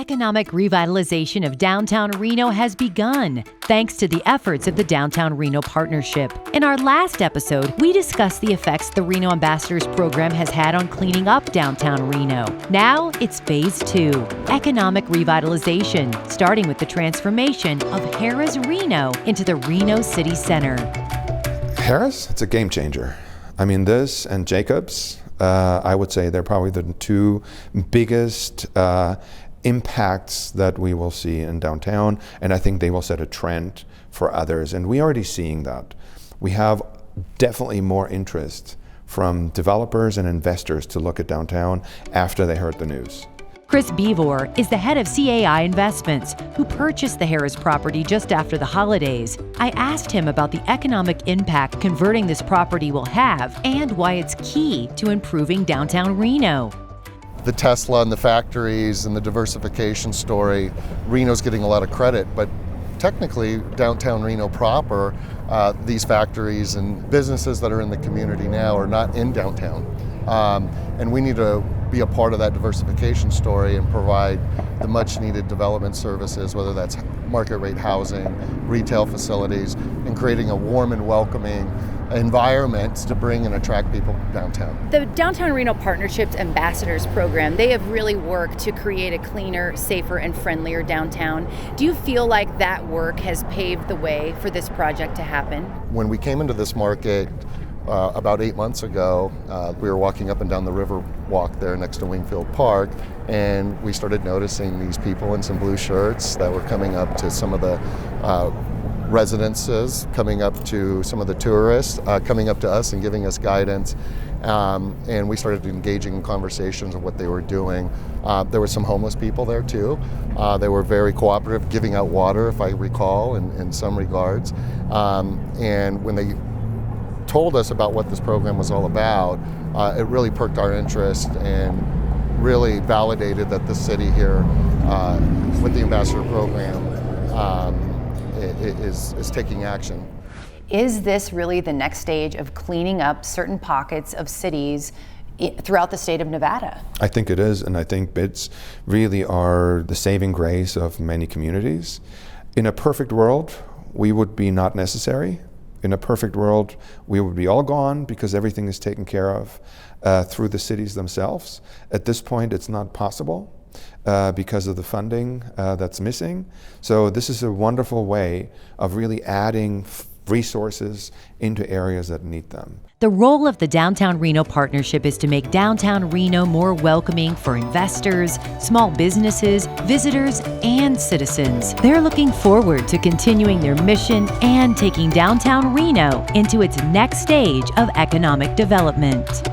Economic revitalization of downtown Reno has begun, thanks to the efforts of the Downtown Reno Partnership. In our last episode, we discussed the effects the Reno Ambassadors program has had on cleaning up downtown Reno. Now it's phase 2, economic revitalization, starting with the transformation of Harrah's Reno into the Reno City Center. Harrah's, it's a game changer. I mean, this and Jacobs, I would say they're probably the two biggest impacts that we will see in downtown, and I think they will set a trend for others, and we're already seeing that. We have definitely more interest from developers and investors to look at downtown after they heard the news. Chris Bevor is the head of CAI Investments, who purchased the Harrah's property just after the holidays. I asked him about the economic impact converting this property will have and why it's key to improving downtown Reno. The Tesla and the factories and the diversification story, Reno's getting a lot of credit, but technically downtown Reno proper, these factories and businesses that are in the community now are not in downtown. And we need to be a part of that diversification story and provide the much needed development services, whether that's market rate housing, retail facilities, and creating a warm and welcoming environment to bring and attract people downtown. The Downtown Reno Partnership's Ambassadors program, they have really worked to create a cleaner, safer, and friendlier downtown. Do you feel like that work has paved the way for this project to happen? When we came into this market about 8 months ago, we were walking up and down the river walk there next to Wingfield Park, and we started noticing these people in some blue shirts that were coming up to some of the residences, coming up to some of the tourists, coming up to us and giving us guidance. And we started engaging in conversations of what they were doing. There were some homeless people there too. They were very cooperative, giving out water, if I recall, in some regards. And when they told us about what this program was all about, it really perked our interest and really validated that the city here, with the Ambassador program, is taking action. Is this really the next stage of cleaning up certain pockets of cities throughout the state of Nevada? I think it is, and I think bids really are the saving grace of many communities. In a perfect world, we would be not necessary. In a perfect world, we would be all gone because everything is taken care of through the cities themselves. At this point, it's not possible because of the funding that's missing. So this is a wonderful way of really adding resources into areas that need them. The role of the Downtown Reno Partnership is to make downtown Reno more welcoming for investors, small businesses, visitors, and citizens. They're looking forward to continuing their mission and taking downtown Reno into its next stage of economic development.